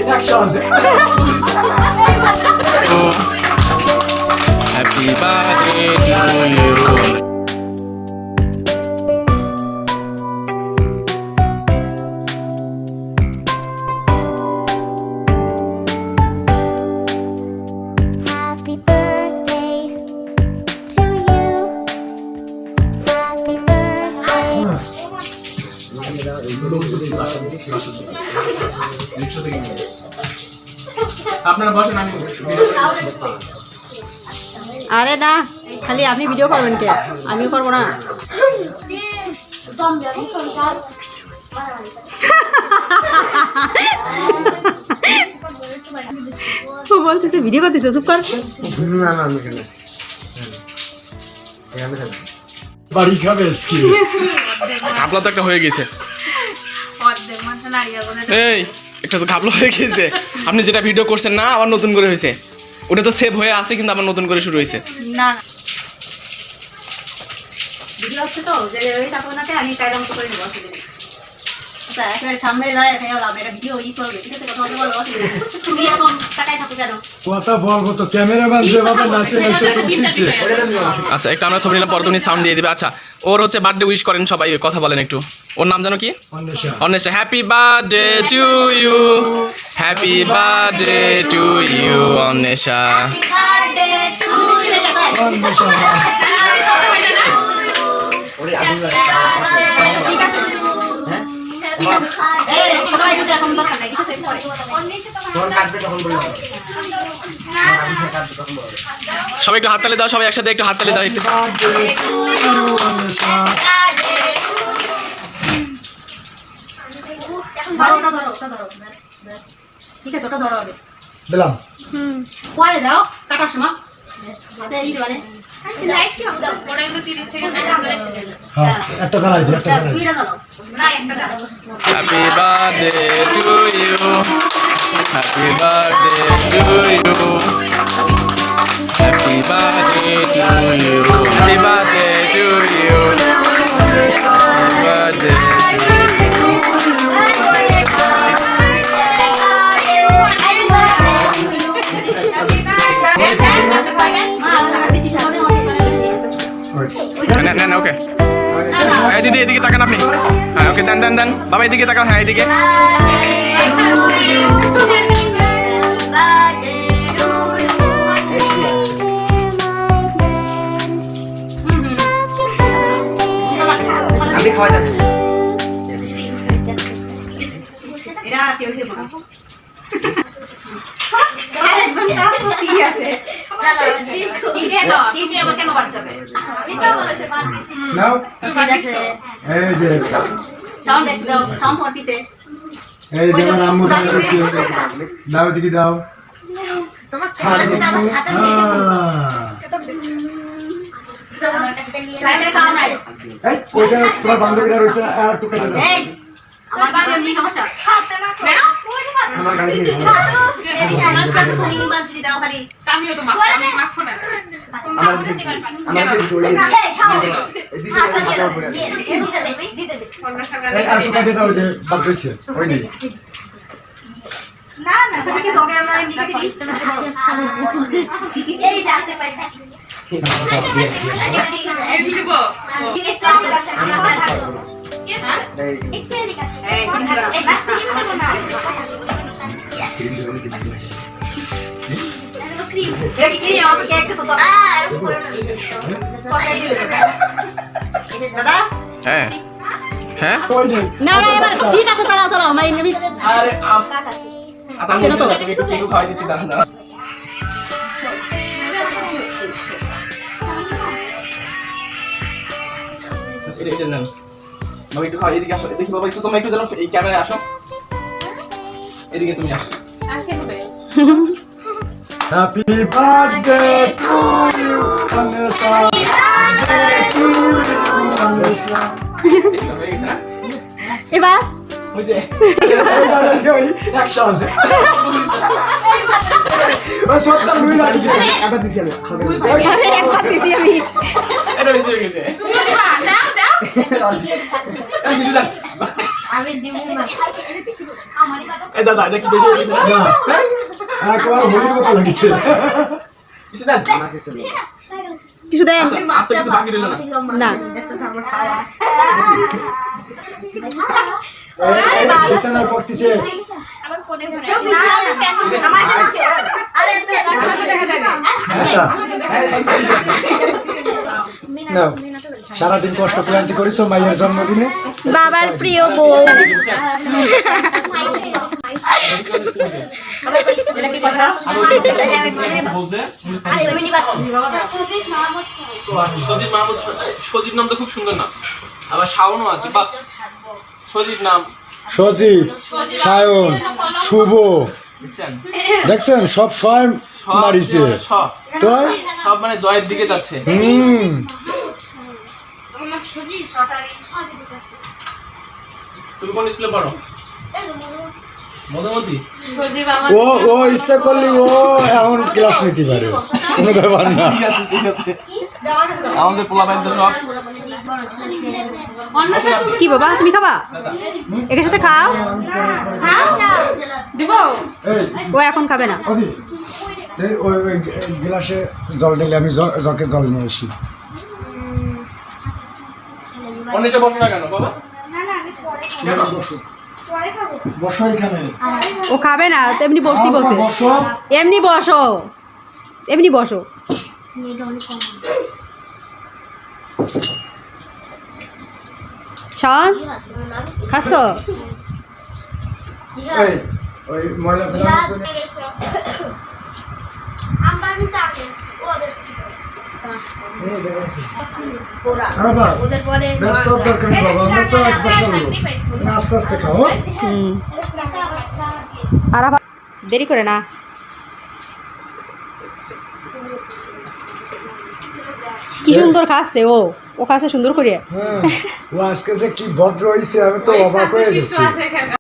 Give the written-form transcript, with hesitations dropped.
Action. Happy birthday to you. Happy birthday to you. Happy birthday. আপনারা বসেন, আমি আরে না, খালি আপনি ভিডিও করবেন কে? আমিও করবো না। ও বলতেছে ভিডিও করতেছে, চুপ কর। না না আমি কেন বাড়ি খাবে আজকে। ঘাপলা তো একটা হয়ে গেছে। এই একটা তো ঘাপলা হয়ে গেছে। আপনি যেটা ভিডিও করছেন না, আবার নতুন করে হয়েছে। ওটা তো সেভ হয়ে আছে, কিন্তু আবার নতুন করে শুরু হয়েছে। না ভিডিও হচ্ছে তো, যে ওই আপনাকে আমি কায়দা মতো করে নেবো, অসুবিধা নেই। আচ্ছা একেবারে সামনে নয়, এখানে লাভ এটা ভিডিও ই করবে, ঠিক আছে? কথা বলতে বলো, অসুবিধা নেই। তুমি এখন টাকায় থাকো কেন? কথা বলবো তো, ক্যামেরাম্যান যেভাবে নাচে নাচে করতেছে। আচ্ছা একটা আমরা ছবি নিলাম, পরে তুমি সাউন্ড দিয়ে দিবে। আচ্ছা ওর হচ্ছে বার্থডে উইশ করেন সবাই, কথা বলেন একটু। ওর নাম জানো কি? Anwesha. Anwesha. Happy birthday to you, happy birthday to you Anwesha. Anwesha এই সবাই যদি এখন দরকার নাই, ঠিক আছে? পরে সবাই একটু হাততালি দাও, সবাই একসাথে একটু হাততালি দাও একটু। ধরো, ওটা ধরো, ওটা ধরো, ব্যাস, ব্যাস। ঠিক আছে, ওটা ধরো আগে। দিলাম। পরে দাও, কাটার সময়। এই দিবানে। হ্যাঁ একটা চালাই দিই, একটা চালাই দিই। দুইটা দাও। না, একটা দাও। Happy birthday to you, happy birthday to you, happy birthday to you, happy birthday to you, happy birthday to you. না না না ওকে। হ্যাঁ দিদি এদিকে তাকান আপনি। হ্যাঁ ওকে দেন দেন দেন বাবা, এদিকে তাকান। হ্যাঁ এদিকে। আমি খাওয়া যাবে। এরা কেউ দেবো না। আরেকজন কাছে কি আছে? টিভি আবার কেন বাচ্চাবে? নাও এই যে সাউন্ড একটু দাও, সাউন্ড ফোর পিসে। এই যে আমার আম্মু দিয়েছে, দাও দিদি দাও। লাইটে খাওয়া নাই। এই ওইটা তোমার বান্ধবীরা রয়েছে, আর একটু কেটে দাও। এই আমার বাড়ি এমনি সমস্যা। আমার গাড়ি নিয়ে যাও। আমার সাথে তুমি মাঝরি দাও খালি। আমিও তো মাফ না। আমার চলে এই আর একটু কেটে দাও, যে বাদ রয়েছে ওই নেই। না না সেটাকে সঙ্গে আমরা নিয়ে গেছি। এই জানতে পাই না। এই দিব। এই কিন্তু এটা কি আমার কেক তো সব। দাদা হ্যাঁ হ্যাঁ। ওই যে না না এবার ঠিক আছে, চালাও চালাও মাই নেবি। আরে আচ্ছা কেন তো? একটু কেক খাওয়াই দিচ্ছি, দাঁড়ান দাঁড়ান। এটা নেন বাবা, একটু খাও। এদিকে আসো, দেখি বাবা একটু, তোমরা একটু যেন এই ক্যামেরায় আসো। এদিকে তুমি আসো। Happy birthday to you Anwesha, to you Anwesha. হয়ে গেছে না? এবার ওই যে ওই অ্যাকশন। ওই সবটা লুই লাগি কাটা দিছি আমি। আরে একবার দিছি আমি। এটা বেশি হয়ে গেছে। দাও দাও। কিছু দেন। এই দাদা এটা কি বেশি হয়ে গেছে না? না একবার হোলির মতো লাগছে কিছু দেন? কিছু দেন আচ্ছা, আর তো কিছু বাকি রইল না। না বিছানার পড়তেছে আশা নাও সারাদিন কষ্ট ক্লান্তি করেছো মায়ের জন্মদিনে বাবার প্রিয় বউ এটা কি কথা আর ওই বলছে সজীব মাহমুদ, সজীব নাম তো খুব সুন্দর নাম, আবার শাওনও আছে বা সজীব নাম সজীব সায়ন শুভ বুঝছেন? দেখছেন সব স্বয়ং মারিছে সব তো সব মানে জয়ের দিকে যাচ্ছে। তুমি কোন স্কুলে পড়ো? মধুমতি। ও ও ইচ্ছা করলে ও এখন ক্লাস নিতে পারে কোনো ব্যাপার না ঠিক আছে ঠিক আছে, আমাদের পোলা বাইন তো সব কি বাবা তুমি খাবা এর সাথে খাও দিব এই ও এখন খাবে না ওদি এই ওই ওই গ্লাসে জল ঢেলে আমি জকে জল নিয়ে আসি অনেসে বসো না কেন বাবা? বসো বসো এখানে ও খাবে না তো এমনি বসতি বলছে বসো এমনি বসো এমনি বসো শান খাচ্ছ এই ওই ময়লা ফেলার জন্য আরে বাবা ব্যস্ত হওয়ার দরকার নেই বাবা আমরা তো এক বছর লোক তুমি আস্তে আস্তে খাও আর আবার দেরি করে না কি সুন্দর খাচ্ছে ও খাচ্ছে সুন্দর করে হ্যাঁ ও আজকে যে কি ভদ্র হয়েছে আমি তো অবাক হয়ে গেছি আছে এখানে